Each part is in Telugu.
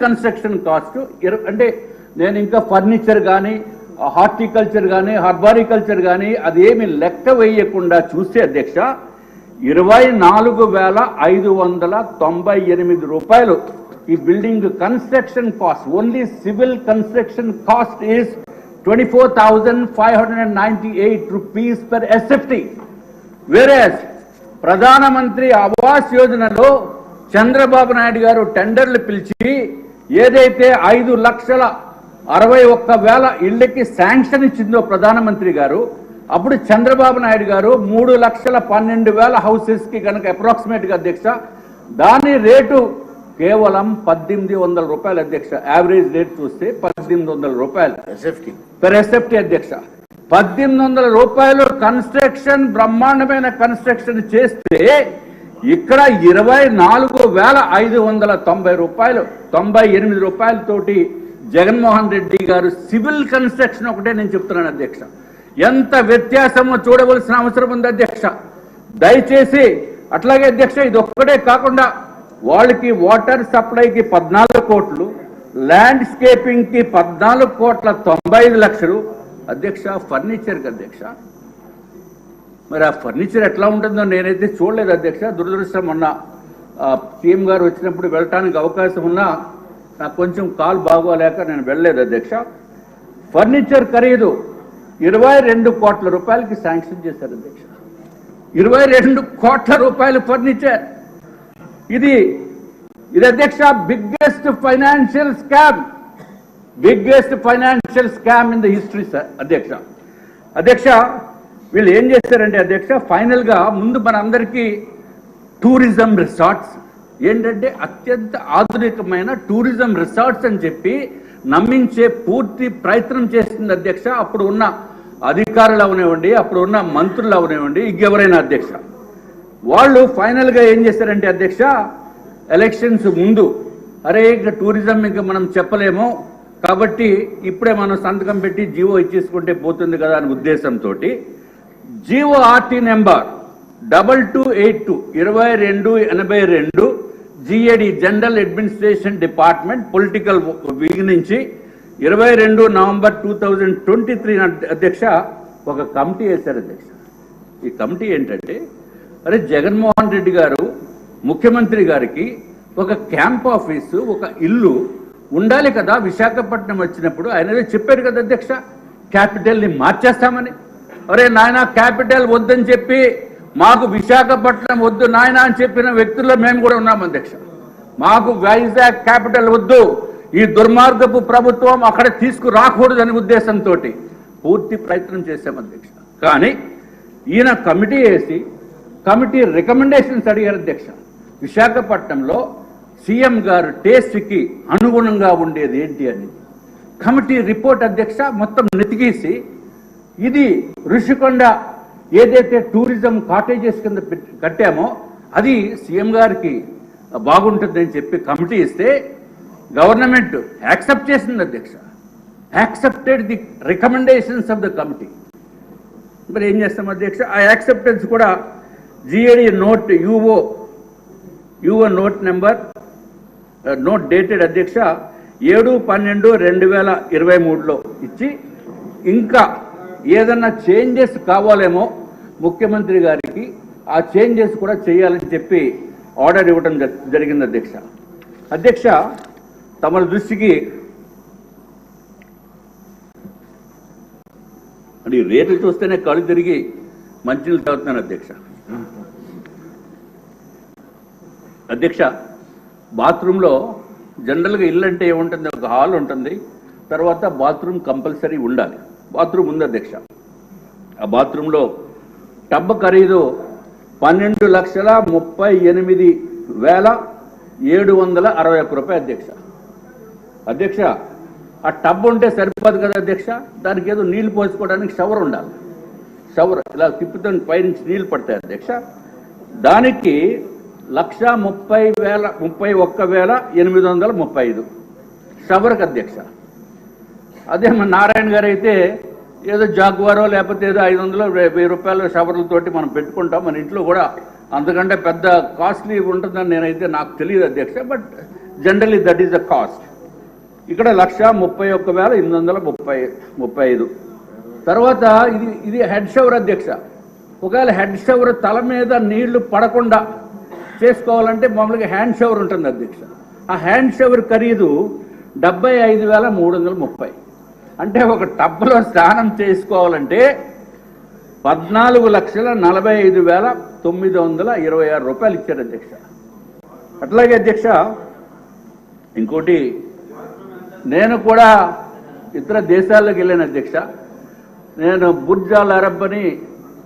కన్స్ట్రక్షన్ కాస్ట్ అంటే నేను ఇంకా ఫర్నిచర్ కానీ హార్టికల్చర్ కానీ హర్బారికల్చర్ కానీ అదేమి లెక్క వేయకుండా చూస్తే అధ్యక్ష 24,598 రూపాయలు ఈ building construction cost. Only civil construction cost is 24,598 rupees per SFT. Whereas ప్రధానమంత్రి ఆవాస్ యోజనలో చంద్రబాబు నాయుడు గారు టెండర్లు పిలిచి ఏదైతే 5,61,000 ఇళ్లకి శాంక్షన్ ఇచ్చిందో ప్రధానమంత్రి గారు, అప్పుడు చంద్రబాబు నాయుడు గారు 3,12,000 హౌసెస్ కి కనుక అప్రాక్సిమేట్ గా అధ్యక్ష దాని రేటు కేవలం 1,800 రూపాయలు అధ్యక్ష. యావరేజ్ రేట్ చూస్తే 1,800 రూపాయలు per SFT అధ్యక్ష. 1,800 రూపాయలు కన్స్ట్రక్షన్ బ్రహ్మాండమైన కన్స్ట్రక్షన్ చేస్తే ఇక్కడ 24,590 రూపాయలు 98 రూపాయలతోటి జగన్మోహన్ రెడ్డి గారు సివిల్ కన్స్ట్రక్షన్ ఒకటే నేను చెప్తున్నాను అధ్యక్ష. ఎంత వ్యత్యాసమో చూడవలసిన అవసరం ఉంది అధ్యక్ష. దయచేసి అట్లాగే అధ్యక్ష ఇది ఒక్కటే కాకుండా వాళ్ళకి వాటర్ సప్లైకి 14 కోట్లు, ల్యాండ్స్కేపింగ్ కి 14,95,00,000 అధ్యక్ష. ఫర్నిచర్కి అధ్యక్ష మరి ఆ ఫర్నిచర్ ఎట్లా ఉంటుందో నేనైతే చూడలేదు అధ్యక్ష. దురదృష్టం మొన్న సీఎం గారు వచ్చినప్పుడు వెళ్ళటానికి అవకాశం ఉన్నా నాకు కొంచెం కాల్ బాగోలేక నేను వెళ్ళలేదు అధ్యక్ష. ఫర్నిచర్ ఖరీదు 22 కోట్ల రూపాయలకి శాంక్షన్ చేశారు అధ్యక్ష. 22 కోట్ల రూపాయలు ఫర్నిచర్. ఇది అధ్యక్ష biggest financial scam in the history sir అధ్యక్ష. అధ్యక్ష వీళ్ళు ఏం చేశారంటే అధ్యక్ష ఫైనల్ గా ముందు మన అందరికీ టూరిజం రిసార్ట్స్ ఏంటంటే అత్యంత ఆధునికమైన టూరిజం రిసార్ట్స్ అని చెప్పి నమ్మించే పూర్తి ప్రయత్నం చేస్తుంది అధ్యక్ష. అప్పుడు ఉన్న అధికారులు అవనివ్వండి, అప్పుడు ఉన్న మంత్రులు అవనివ్వండి, ఇంకెవరైనా అధ్యక్ష వాళ్ళు ఫైనల్ గా ఏం చేశారంటే అధ్యక్ష ఎలక్షన్స్ ముందు అరే ఇంకా టూరిజం ఇంకా మనం చెప్పలేము కాబట్టి ఇప్పుడే మనం సంతకం పెట్టి జీవో ఇచ్చేసుకుంటే పోతుంది కదా అనే ఉద్దేశంతో GO RT number 2282 2282 GAD general administration department political wing నుంచి 22 నవంబర్ 2023 అధ్యక్ష ఒక కమిటీ వేశారు అధ్యక్ష. ఈ కమిటీ ఏంటంటే అరే జగన్మోహన్ రెడ్డి గారు ముఖ్యమంత్రి గారికి ఒక క్యాంప్ ఆఫీసు ఒక ఇల్లు ఉండాలి కదా విశాఖపట్నం వచ్చినప్పుడు. ఆయన చెప్పారు కదా అధ్యక్ష క్యాపిటల్ని మార్చేస్తామని. అరే నాయన క్యాపిటల్ వద్దని చెప్పి మాకు విశాఖపట్నం వద్దు నాయన అని చెప్పిన వ్యక్తుల్లో మేము కూడా ఉన్నాం అధ్యక్ష. మాకు వైజాగ్ క్యాపిటల్ వద్దు, ఈ దుర్మార్గపు ప్రభుత్వం అక్కడ తీసుకురాకూడదని ఉద్దేశంతో పూర్తి ప్రయత్నం చేశాం అధ్యక్ష. కానీ ఈయన కమిటీ వేసి కమిటీ రికమెండేషన్స్ అడిగారు అధ్యక్ష. విశాఖపట్నంలో సీఎం గారు టేస్ట్కి అనుగుణంగా ఉండేది ఏంటి అని కమిటీ రిపోర్ట్ అధ్యక్ష మొత్తం నెతికేసి ఇది ఋషికొండ ఏదైతే టూరిజం కాటేజెస్ కింద కట్టామో అది సీఎం గారికి బాగుంటుందని చెప్పి కమిటీ ఇస్తే గవర్నమెంట్ యాక్సెప్ట్ చేసింది అధ్యక్ష. Accepted the recommendations of the committee. మరి ఏం చేస్తాం అధ్యక్ష ఆ యాక్సెప్టెన్స్ కూడా GAD note UO note number note dated అధ్యక్ష 7/12/2023 ఇచ్చి ఇంకా ఏదన్నా చేంజెస్ కావాలేమో ముఖ్యమంత్రి గారికి ఆ చేంజెస్ కూడా చేయాలని చెప్పి ఆర్డర్ ఇవ్వడం జరిగింది అధ్యక్ష. అధ్యక్ష తమ దృష్టికి అంటే రేట్లు చూస్తేనే కళ్ళు తిరిగి మంచినీళ్ళు తాగుతున్నాను అధ్యక్ష. అధ్యక్ష బాత్రూంలో జనరల్గా ఇల్లు అంటే ఏముంటుంది, ఒక హాల్ ఉంటుంది, తర్వాత బాత్రూమ్ కంపల్సరీ ఉండాలి. బాత్రూమ్ ఉంది అధ్యక్ష. ఆ బాత్రూంలో టబ్ ఖరీదు 12,38,761 రూపాయలు అధ్యక్ష. అధ్యక్ష ఆ టబ్ ఉంటే సరిపోదు కదా అధ్యక్ష, దానికి ఏదో నీళ్లు పోసుకోవడానికి షవర్ ఉండాలి. షవర్ ఇలా తిప్పుతో పైనుంచి నీళ్లు పడతాయి అధ్యక్ష. దానికి 1,31,835 షవర్కి అధ్యక్ష. అదే మన నారాయణ గారు అయితే ఏదో జాగ్వారో లేకపోతే ఏదో 500-1000 రూపాయల షవర్లతోటి మనం పెట్టుకుంటాం. మన ఇంట్లో కూడా అంతకంటే పెద్ద కాస్ట్లీ ఉంటుందని నేనైతే నాకు తెలియదు అధ్యక్ష. But generally that is the cost. ఇక్కడ 1,31,835. తర్వాత ఇది హెడ్ షవర్ అధ్యక్ష. ఒకవేళ హెడ్ షవర్ తల మీద నీళ్లు పడకుండా చేసుకోవాలంటే మామూలుగా హ్యాండ్ షవర్ ఉంటుంది అధ్యక్ష. ఆ హ్యాండ్ షవర్ ఖరీదు 75,330. అంటే ఒక టబ్లో స్నానం చేసుకోవాలంటే 14,45,926 రూపాయలు ఇచ్చారు అధ్యక్ష. అట్లాగే అధ్యక్ష ఇంకోటి, నేను కూడా ఇతర దేశాల్లోకి వెళ్ళాను అధ్యక్ష. నేను బుర్జ్ అల్ అరబ్ అని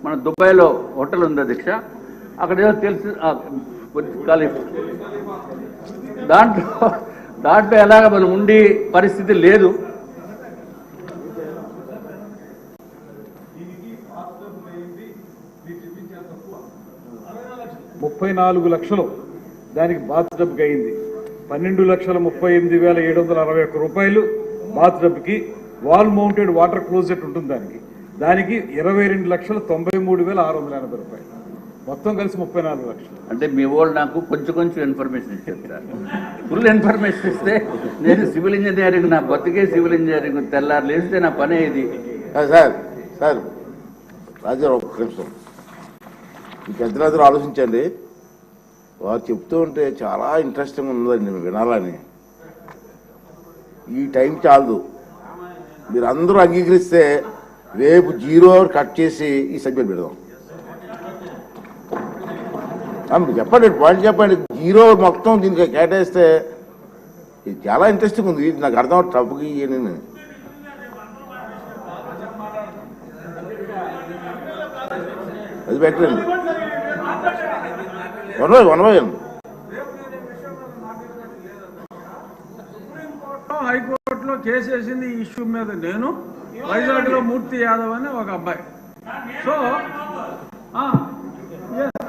మన దుబాయ్లో హోటల్ ఉంది అధ్యక్ష. అక్కడ ఏదో తెలుసు ఖలీఫ్, దాంట్లో ఎలాగ మనం ఉండి పరిస్థితి లేదు. $34 లక్షలు దానికి బాత్ టబ్కి అయింది. 12,38,761 రూపాయలు బాత్ టబ్కి. వాల్ మౌంటెడ్ వాటర్ క్లోజెట్ ఉంటుంది దానికి 22,93,680 రూపాయలు. మొత్తం కలిసి 34 లక్షలు. అంటే మీ వాళ్ళు నాకు కొంచెం ఇన్ఫర్మేషన్ ఇచ్చేస్తారు. ఫుల్ ఇన్ఫర్మేషన్ ఇస్తే నేను సివిల్ ఇంజనీరింగ్, నా బతికే సివిల్ ఇంజనీరింగ్, తెల్లారు లేస్తే నా పనే ఇది. సార్ రాజా ఒక నిమిషం, ఈ పెద్దలందరూ ఆలోచించండి. వారు చెప్తూ ఉంటే చాలా ఇంట్రెస్టింగ్ ఉందండి వినాలని. ఈ టైం చాలదు, మీరు అందరూ అంగీకరిస్తే రేపు 0 అవర్ కట్ చేసి ఈ సబ్జెక్ట్ పెడదాం. చెప్పండి, పాయింట్ చెప్పండి. 0 అవర్ మొత్తం దీనికి కేటాయిస్తే ఇది చాలా ఇంట్రెస్టింగ్ ఉంది. ఇది నాకు అర్థం టప్కి నేను అది పెట్టండి. One by one. హైకోర్టులో కేసు వేసింది ఈ ఇష్యూ మీద. నేను వైజాగ్లో మూర్తి యాదవ్ అని ఒక అబ్బాయి. సో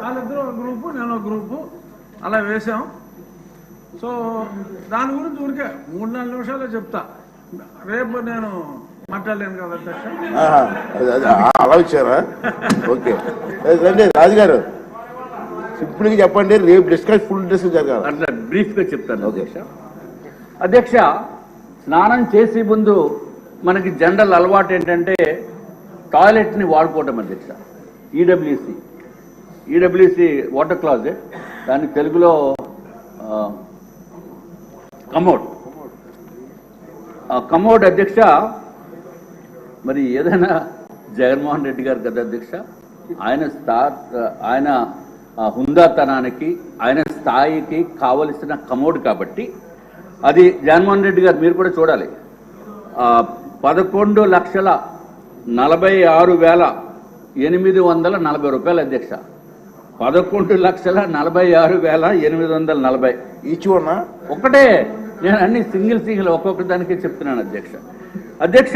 వాళ్ళిద్దరూ ఒక గ్రూపు, నేను ఒక గ్రూపు, అలా వేసాం. సో దాని గురించి ఊరికే 3-4 నిమిషాలే చెప్తా. రేపు నేను మాట్లాడలేను కదా అధ్యక్ష. అలా వచ్చారా? ఓకే రండి రాజుగారు, సింపుల్గా చెప్పండి. రేపు ఫుల్ డిస్కస్ జరగాలి. అట్లా బ్రీఫ్గా చెప్తాను అధ్యక్ష. అధ్యక్ష, స్నానం చేసే ముందు మనకి జనరల్ అలవాటు ఏంటంటే టాయిలెట్ని వాడుకోవటం అధ్యక్ష. ఈడబ్ల్యూసి వాటర్ క్లాజెట్, దాని తెలుగులో కమోడ్ అధ్యక్ష. మరి ఏదైనా జగన్మోహన్ రెడ్డి గారు కదా అధ్యక్ష, ఆయన హుందాతనానికి, ఆయన స్థాయికి కావలసిన కమోడ్ కాబట్టి అది జగన్మోహన్ రెడ్డి గారు మీరు కూడా చూడాలి. 11,46,840 రూపాయలు అధ్యక్ష. 11,46,840 ఈచ్ వన్ ఒకటే. నేను అన్ని సింగిల్ ఒక్కొక్క దానికి చెప్తున్నాను అధ్యక్ష. అధ్యక్ష,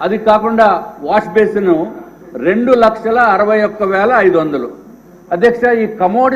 అది కాకుండా వాష్ బేసిన్ 2,61,500 అధ్యక్ష. ఈ కమోడ్